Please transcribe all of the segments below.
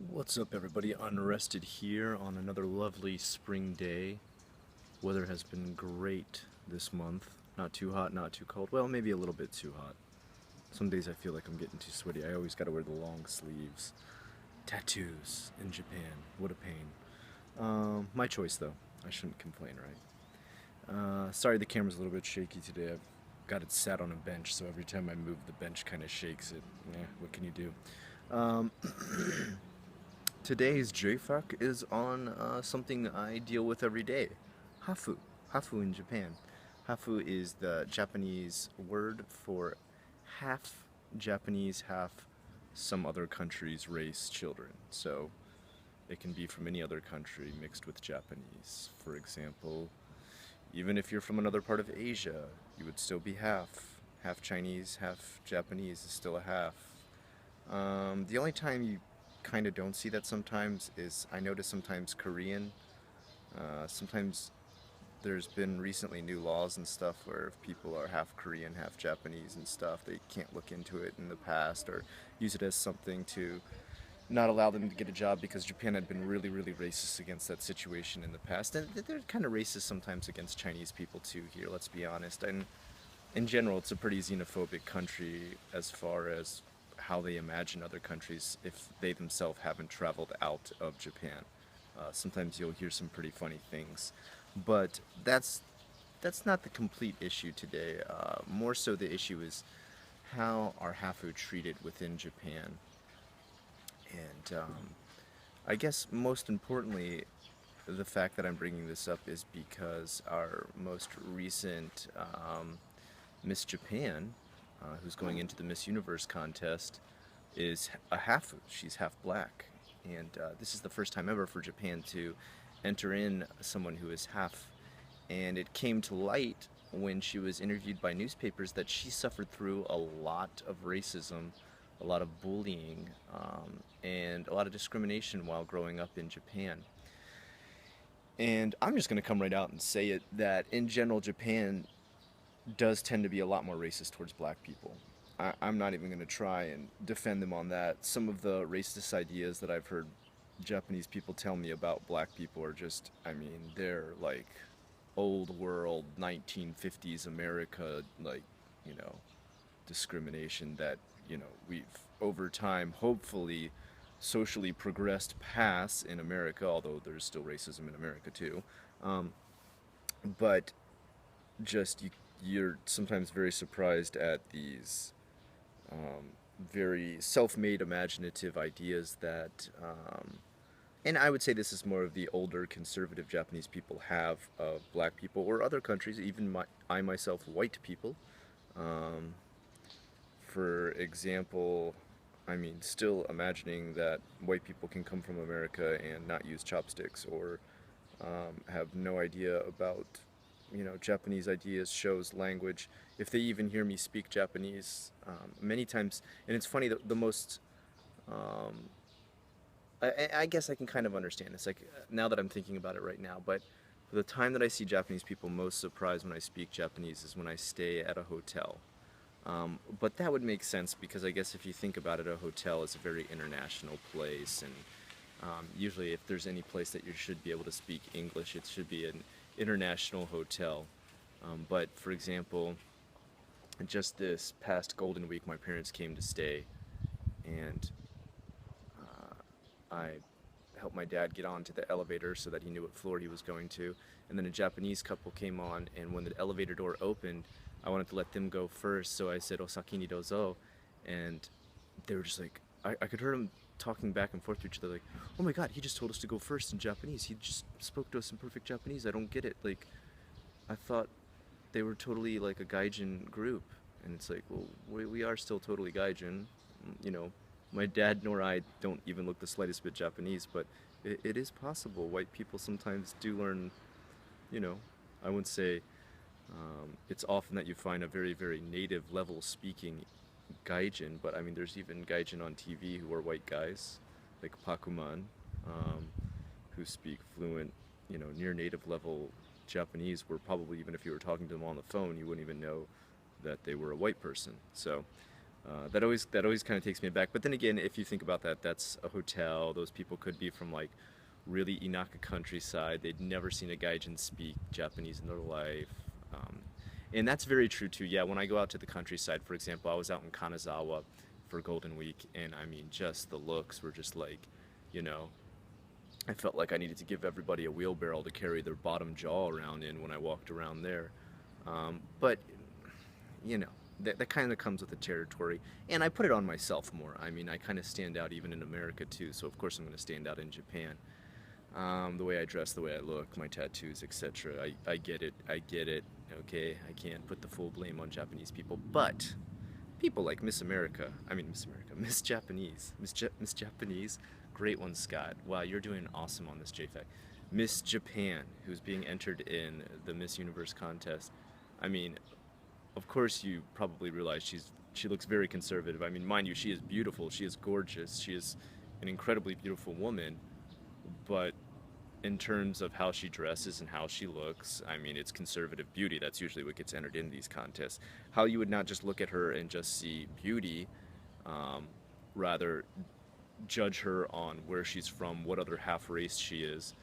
What's up, everybody? Unrested here on another lovely spring day. Weather has been great this month. Not too hot, not too cold. Well, maybe a little bit too hot. Some days I feel like I'm getting too sweaty. I always gotta wear the long sleeves. Tattoos in Japan. What a pain. My choice, though. I shouldn't complain, right? Sorry the camera's a little bit shaky today. I've got it sat on a bench, so every time I move, the bench kind of shakes it. Yeah, what can you do? Um, Today's JFAQ is on something I deal with every day. Hafu. Hafu in Japan. Hafu is the Japanese word for half Japanese, half some other country's race children. So it can be from any other country mixed with Japanese. For example, even if you're from another part of Asia, you would still be half. Half Chinese, half Japanese is still a half. The only time you kind of don't see that sometimes is I notice sometimes Korean. Sometimes there's been recently new laws and stuff where if people are half Korean, half Japanese and stuff, they can't look into it in the past or use it as something to not allow them to get a job because Japan had been really, really racist against that situation in the past. And they're kind of racist sometimes against Chinese people too here, let's be honest. And in general, it's a pretty xenophobic country as far as how they imagine other countries if they themselves haven't traveled out of Japan. Sometimes you'll hear some pretty funny things, but that's not the complete issue today. More so, the issue is how are hafu treated within Japan, and I guess most importantly, the fact that I'm bringing this up is because our most recent Miss Japan, who's going into the Miss Universe contest, is a half. She's half black, and this is the first time ever for Japan to enter in someone who is half. And it came to light when she was interviewed by newspapers that she suffered through a lot of racism, a lot of bullying, and a lot of discrimination while growing up in Japan. And I'm just going to come right out and say it that in general, Japan does tend to be a lot more racist towards black people. I'm not even going to try and defend them on that. Some of the racist ideas that I've heard Japanese people tell me about black people are just, I mean, they're like old world 1950s America, like, you know, discrimination that, we've over time hopefully socially progressed past in America, although there's still racism in America too. Um, but just you're sometimes very surprised at these very self-made imaginative ideas that and I would say this is more of the older conservative Japanese people have of black people or other countries, even I myself, white people. Um, for example, I mean, still imagining that white people can come from America and not use chopsticks or have no idea about, Japanese ideas, shows, language. If they even hear me speak Japanese, many times, and it's funny, the most, um, I guess I can kind of understand this, like, now that I'm thinking about it right now, but the time that I see Japanese people most surprised when I speak Japanese is when I stay at a hotel. But that would make sense because I guess if you think about it, a hotel is a very international place, and usually if there's any place that you should be able to speak English, it should be an international hotel. But for example, just this past Golden Week, my parents came to stay, and I helped my dad get onto the elevator so that he knew what floor he was going to. And then a Japanese couple came on, and when the elevator door opened, I wanted to let them go first, so I said "Osaki ni dozo," and they were just like, I could hear them talking back and forth to each other, like, "Oh my God, he just told us to go first in Japanese. He just spoke to us in perfect Japanese. I don't get it. Like, I thought they were totally like a gaijin group." And it's like, well, we are still totally gaijin. You know, my dad nor I don't even look the slightest bit Japanese, but it is possible. White people sometimes do learn, you know, I wouldn't say it's often that you find a very, very native level speaking gaijin, but I mean, there's even gaijin on TV who are white guys, like Pakuman, um, who speak fluent, near native level Japanese, where probably even if you were talking to them on the phone, you wouldn't even know that they were a white person. So, That always kind of takes me aback. But then again, if you think about that, that's a hotel. Those people could be from like really Inaka countryside. They'd never seen a gaijin speak Japanese in their life. Um, and that's very true too. Yeah, when I go out to the countryside, for example, I was out in Kanazawa for Golden Week, and I mean, just the looks were just like, you know, I felt like I needed to give everybody a wheelbarrow to carry their bottom jaw around in when I walked around there. But you know, that kind of comes with the territory, and I put it on myself more. I mean, I kind of stand out even in America too, so of course I'm going to stand out in Japan. The way I dress, the way I look, my tattoos, etc. I get it. I get it. Okay, I can't put the full blame on Japanese people, but people like Miss America, I mean Miss America, Miss Japanese, Miss Japanese, great one, Scott. Wow, you're doing awesome on this JFAC. Miss Japan, who's being entered in the Miss Universe contest. I mean, of course you probably realize she looks very conservative. I mean, mind you, she is beautiful, she is gorgeous, she is an incredibly beautiful woman, but in terms of how she dresses and how she looks, I mean, it's conservative beauty. That's usually what gets entered in these contests. How you would not just look at her and just see beauty, um, rather judge her on where she's from, what other half race she is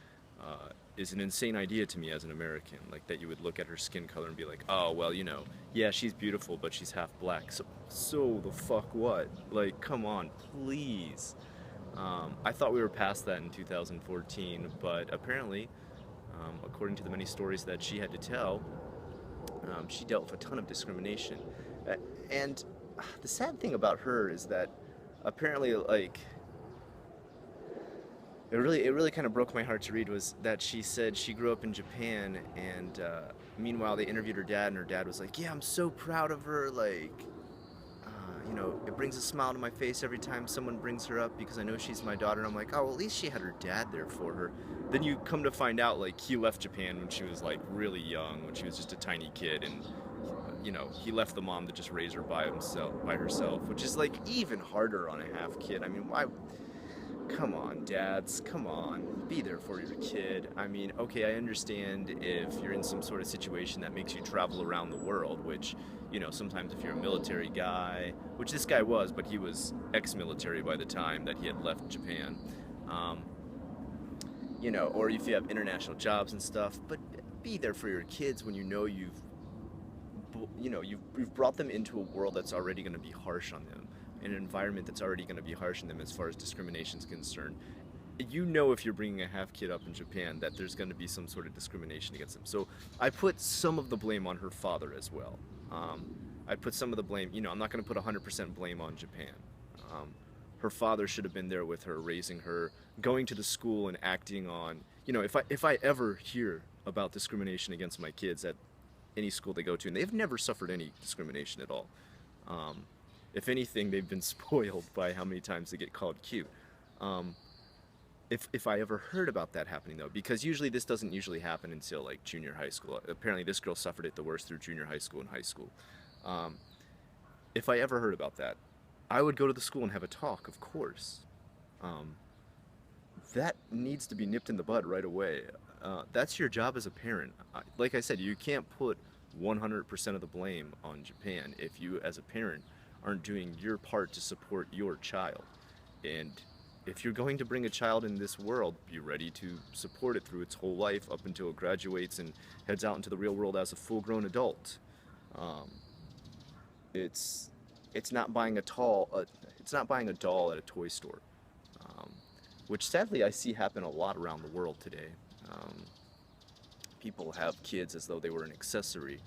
an insane idea to me as an American. Like that you would look at her skin color and be like, oh, well, you know, yeah, she's beautiful, but she's half black. So the fuck what? Like, come on, please. I thought we were past that in 2014, but apparently, according to the many stories that she had to tell, she dealt with a ton of discrimination. And the sad thing about her is that apparently, like, it really kind of broke my heart to read was that she said she grew up in Japan, and meanwhile they interviewed her dad, and her dad was like, "Yeah, I'm so proud of her. Like, you know, it brings a smile to my face every time someone brings her up because I know she's my daughter." And I'm like, "Oh, well, at least she had her dad there for her." Then you come to find out, like, he left Japan when she was like really young, when she was just a tiny kid, and you know, he left the mom to just raise her by herself, which is like even harder on a half kid. I mean, why? Come on, dads, come on. Be there for your kid. I mean, okay, I understand if you're in some sort of situation that makes you travel around the world, which, you know, sometimes if you're a military guy, which this guy was, but he was ex-military by the time that he had left Japan, um, you know, or if you have international jobs and stuff, but be there for your kids when you know you've brought them into a world that's already going to be harsh on them, an environment that's already going to be harsh on them as far as discrimination is concerned. You know, if you're bringing a half kid up in Japan, that there's going to be some sort of discrimination against them. So I put some of the blame on her father as well. I put some of the blame, you know, I'm not going to put 100% blame on Japan. Um, Her father should have been there with her, raising her, going to the school and acting on, you know, if I ever hear about discrimination against my kids at any school they go to, and they've never suffered any discrimination at all. Um, if anything, they've been spoiled by how many times they get called cute. Um, if I ever heard about that happening though, because usually this doesn't usually happen until like junior high school. Apparently this girl suffered it the worst through junior high school and high school. Um, if I ever heard about that, I would go to the school and have a talk, of course. Um, that needs to be nipped in the bud right away. That's your job as a parent. Like I said, you can't put 100% of the blame on Japan if you, as a parent, aren't doing your part to support your child. And if you're going to bring a child in this world, be ready to support it through its whole life up until it graduates and heads out into the real world as a full-grown adult. Um, it's it's not buying it's not buying a doll at a toy store, um, which sadly I see happen a lot around the world today. Um, People have kids as though they were an accessory,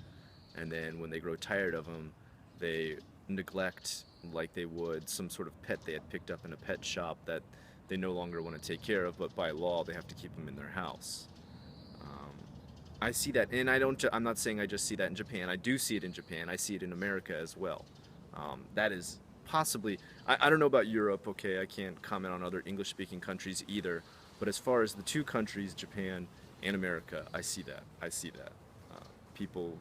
and then when they grow tired of them, they neglect like they would some sort of pet they had picked up in a pet shop that they no longer want to take care of, but by law they have to keep them in their house. Um, I see that, and I'm not saying I just see that in Japan. I do see it in Japan. I see it in America as well. That is possibly, I don't know about Europe, okay, I can't comment on other English-speaking countries either, but as far as the two countries, Japan and America, I see that. I see that. People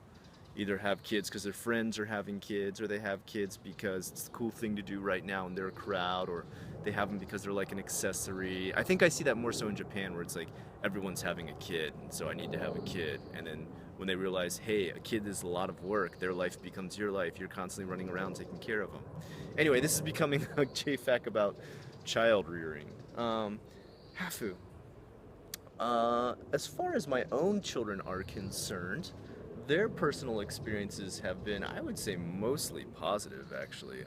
either have kids because their friends are having kids, or they have kids because it's the cool thing to do right now in their crowd, or they have them because they're like an accessory. I think I see that more so in Japan, where it's like everyone's having a kid, and so I need to have a kid, and then when they realize, hey, a kid is a lot of work, their life becomes your life, you're constantly running around taking care of them. Anyway, this is becoming a JFAQ about child rearing. Hafu. As far as my own children are concerned, their personal experiences have been, I would say, mostly positive, actually.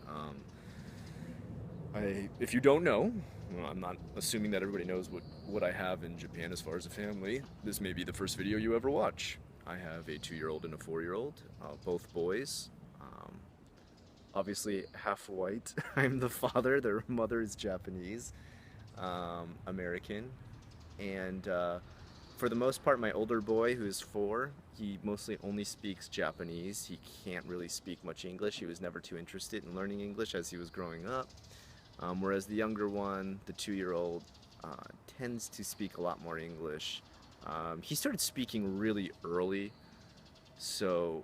If you don't know, well, I'm not assuming that everybody knows what I have in Japan as far as a family. This may be the first video you ever watch. I have a 2-year-old and a 4-year-old, both boys. Um, Obviously, half white. I'm the father. Their mother is Japanese, American. And for the most part, my older boy, who is 4, he mostly only speaks Japanese. He can't really speak much English. He was never too interested in learning English as he was growing up. Whereas the younger one, the 2-year-old, tends to speak a lot more English. He started speaking really early, so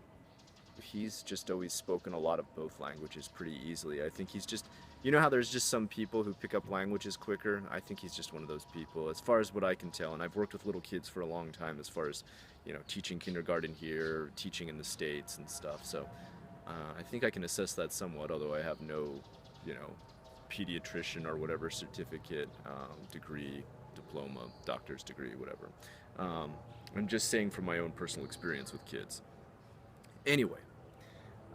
he's just always spoken a lot of both languages pretty easily. I think he's just, you know how there's just some people who pick up languages quicker? I think he's just one of those people, as far as what I can tell. And I've worked with little kids for a long time, as far as, teaching kindergarten here, teaching in the States and stuff. So I think I can assess that somewhat, although I have no, you know, pediatrician or whatever certificate, degree, diploma, doctor's degree, whatever. I'm just saying from my own personal experience with kids. Anyway,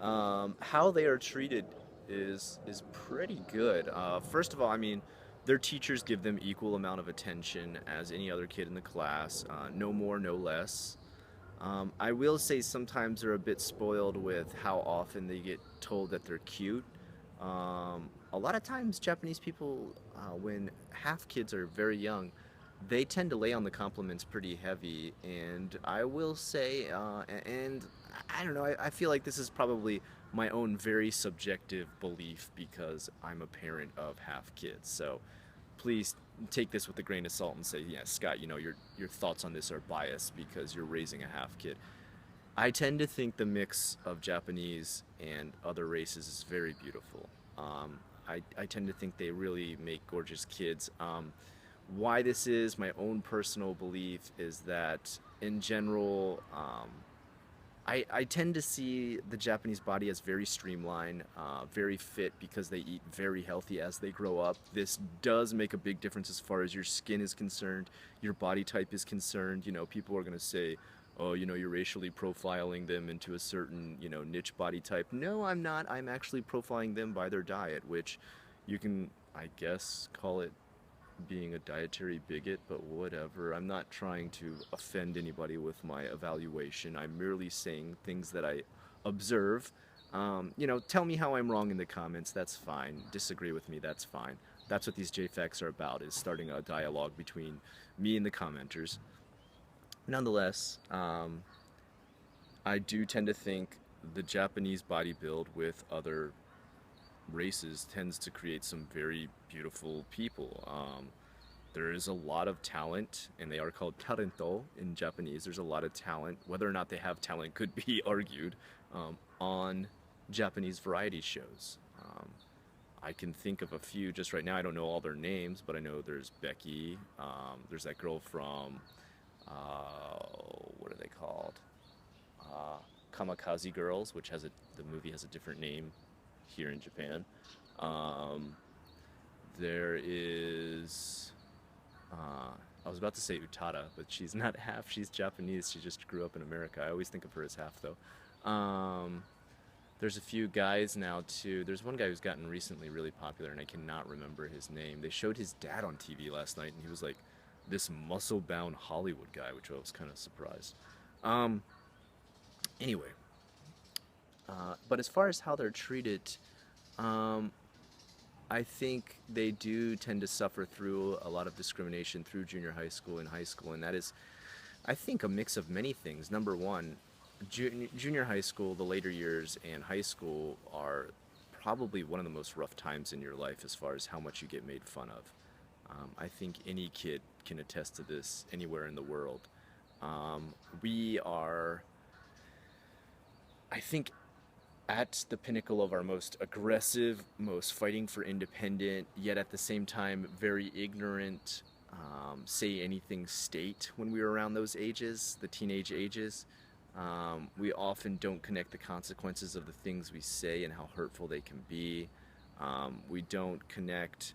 how they are treated is pretty good. First of all, I mean, their teachers give them equal amount of attention as any other kid in the class, no more, no less. I will say sometimes they're a bit spoiled with how often they get told that they're cute. A lot of times, Japanese people, when half kids are very young, they tend to lay on the compliments pretty heavy. And I will say, and I don't know, I feel like this is probably my own very subjective belief because I'm a parent of half kids. So please take this with a grain of salt and say, yeah, Scott, your thoughts on this are biased because you're raising a half kid. I tend to think the mix of Japanese and other races is very beautiful. I tend to think they really make gorgeous kids. Why this is, my own personal belief is that in general, I tend to see the Japanese body as very streamlined, very fit because they eat very healthy as they grow up. This does make a big difference as far as your skin is concerned, your body type is concerned. People are going to say, oh, you're racially profiling them into a certain, niche body type. No, I'm not. I'm actually profiling them by their diet, which you can, I guess, call it being a dietary bigot, but whatever. I'm not trying to offend anybody with my evaluation. I'm merely saying things that I observe. Tell me how I'm wrong in the comments. That's fine. Disagree with me. That's fine. That's what these JFAQs are about, is starting a dialogue between me and the commenters. Nonetheless, I do tend to think the Japanese body build with other races tends to create some very beautiful people. There is a lot of talent, and they are called talento in Japanese. There's a lot of talent. Whether or not they have talent could be argued, on Japanese variety shows. I can think of a few just right now. I don't know all their names, but I know there's Becky. There's that girl from, what are they called? Kamikaze Girls, which the movie has a different name here in Japan. There is, I was about to say Utada, but she's not half. She's Japanese. She just grew up in America. I always think of her as half, though. There's a few guys now, too. There's one guy who's gotten recently really popular, and I cannot remember his name. They showed his dad on TV last night, and he was like this muscle-bound Hollywood guy, which I was kind of surprised. Anyway, but as far as how they're treated, I think they do tend to suffer through a lot of discrimination through junior high school and high school, and that is, I think, a mix of many things. Number one, junior high school, the later years, and high school are probably one of the most rough times in your life as far as how much you get made fun of. I think any kid can attest to this anywhere in the world. We are, I think, at the pinnacle of our most aggressive, most fighting for independent, yet at the same time very ignorant, say anything state when we were around those ages, the teenage ages. We often don't connect the consequences of the things we say and how hurtful they can be. We don't connect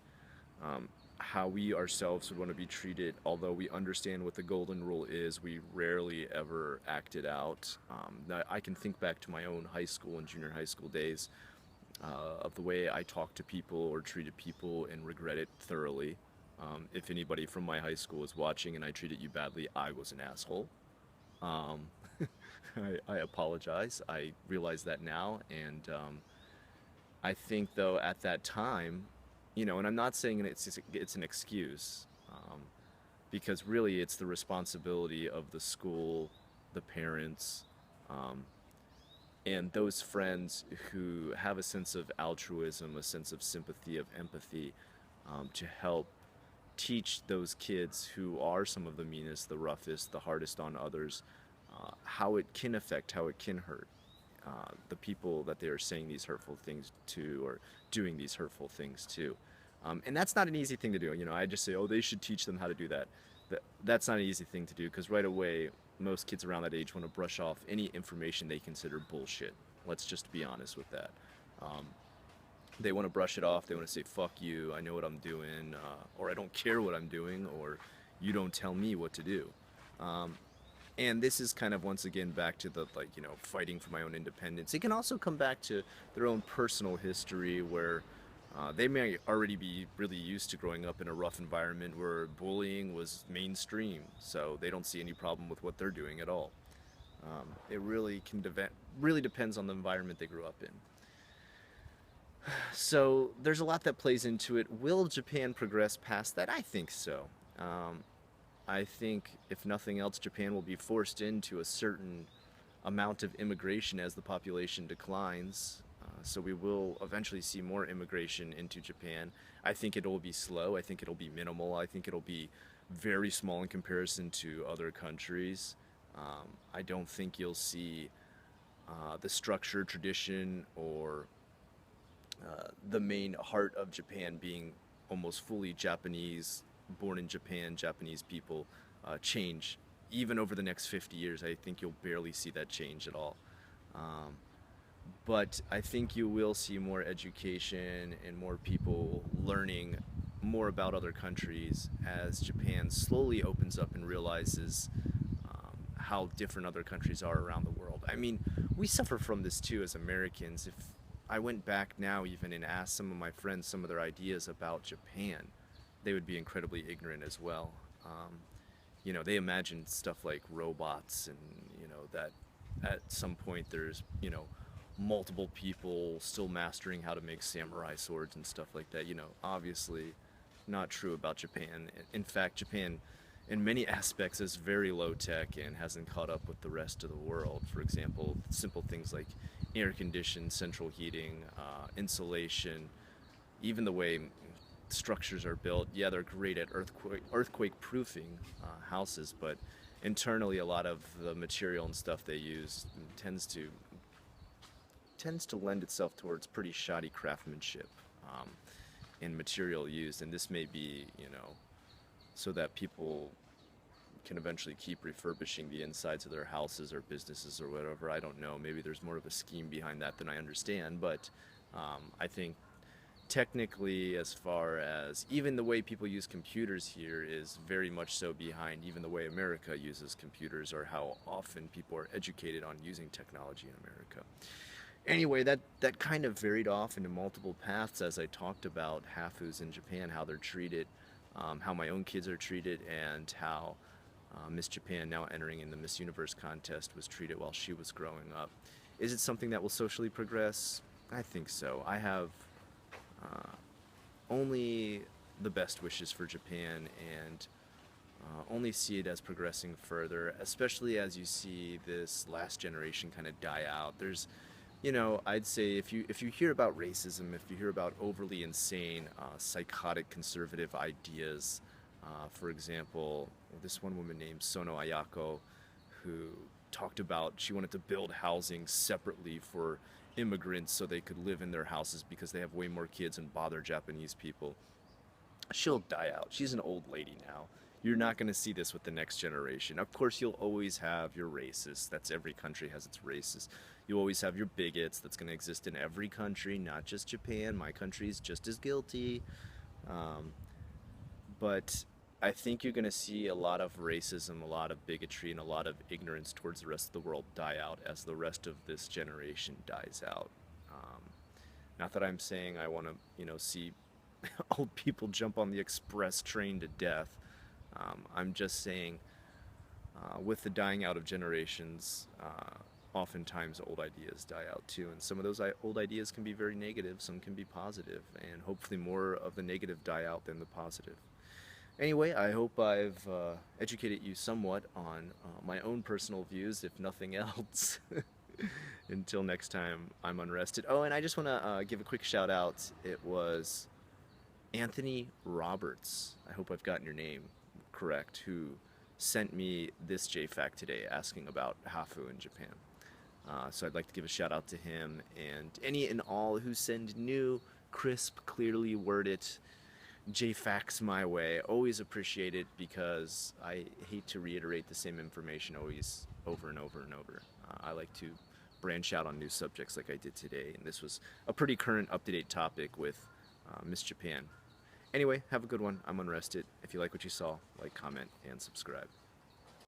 how we ourselves would want to be treated. Although we understand what the golden rule is, we rarely ever act it out. I can think back to my own high school and junior high school days of the way I talked to people or treated people and regret it thoroughly. If anybody from my high school is watching and I treated you badly, I was an asshole. Um, I apologize. I realize that now, and I think though at that time, and I'm not saying it's an excuse, because really it's the responsibility of the school, the parents, um, and those friends who have a sense of altruism, a sense of sympathy, of empathy, to help teach those kids who are some of the meanest, the roughest, the hardest on others, how it can affect, how it can hurt the people that they are saying these hurtful things to or doing these hurtful things to. And that's not an easy thing to do. I just say, oh, they should teach them how to do that. That's not an easy thing to do because right away, most kids around that age want to brush off any information they consider bullshit. Let's just be honest with that. Um, they want to brush it off. They want to say, fuck you, I know what I'm doing, or I don't care what I'm doing, or you don't tell me what to do. Um, and this is kind of once again back to the fighting for my own independence. It can also come back to their own personal history where they may already be really used to growing up in a rough environment where bullying was mainstream, so they don't see any problem with what they're doing at all. It really depends on the environment they grew up in. So there's a lot that plays into it. Will Japan progress past that? I think so. Um, I think, if nothing else, Japan will be forced into a certain amount of immigration as the population declines. So we will eventually see more immigration into Japan. I think it'll be slow. I think it'll be minimal. I think it'll be very small in comparison to other countries. I don't think you'll see the structure, tradition, or the main heart of Japan being almost fully Japanese, born in Japan, Japanese people, change. Even over the next 50 years, I think you'll barely see that change at all. Um, but I think you will see more education and more people learning more about other countries as Japan slowly opens up and realizes how different other countries are around the world. I mean, we suffer from this too as Americans. If I went back now even and asked some of my friends some of their ideas about Japan, they would be incredibly ignorant as well. They imagine stuff like robots and, that at some point there's, multiple people still mastering how to make samurai swords and stuff like that. Obviously not true about Japan. In fact, Japan, in many aspects, is very low tech and hasn't caught up with the rest of the world. For example, simple things like air conditioned central heating, insulation, even the way structures are built. Yeah, they're great at earthquake proofing houses, but internally, a lot of the material and stuff they use tends to lend itself towards pretty shoddy craftsmanship in material used, and this may be, so that people can eventually keep refurbishing the insides of their houses or businesses or whatever. I don't know. Maybe there's more of a scheme behind that than I understand, but I think technically, as far as even the way people use computers here is very much so behind even the way America uses computers or how often people are educated on using technology in America. Anyway, that kind of varied off into multiple paths as I talked about hafus in Japan, how they're treated, how my own kids are treated, and how Miss Japan, now entering in the Miss Universe contest, was treated while she was growing up. Is it something that will socially progress? I think so. I have only the best wishes for Japan and only see it as progressing further, especially as you see this last generation kind of die out. I'd say if you hear about racism, if you hear about overly insane, psychotic conservative ideas, for example, this one woman named Sono Ayako, who talked about she wanted to build housing separately for immigrants so they could live in their houses because they have way more kids and bother Japanese people. She'll die out. She's an old lady now. You're not going to see this with the next generation. Of course, you'll always have your racists. That's every country has its racists. You always have your bigots. That's going to exist in every country, not just Japan. My country's just as guilty. Um, but I think you're going to see a lot of racism, a lot of bigotry, and a lot of ignorance towards the rest of the world die out as the rest of this generation dies out. Um, Not that I'm saying I want to, see old people jump on the express train to death. I'm just saying, with the dying out of generations, oftentimes old ideas die out too. And some of those old ideas can be very negative, some can be positive, and hopefully more of the negative die out than the positive. Anyway, I hope I've educated you somewhat on my own personal views, if nothing else. Until next time, I'm unrested. Oh, and I just want to give a quick shout out. It was Anthony Roberts, I hope I've gotten your name correct, who sent me this JFAQ today asking about hafu in Japan. So I'd like to give a shout out to him and any and all who send new, crisp, clearly worded JFAQs my way. Always appreciate it because I hate to reiterate the same information always over and over and over. I like to branch out on new subjects like I did today, and this was a pretty current, up-to-date topic with Miss Japan. Anyway, have a good one. I'm unrested. If you like what you saw, like, comment, and subscribe.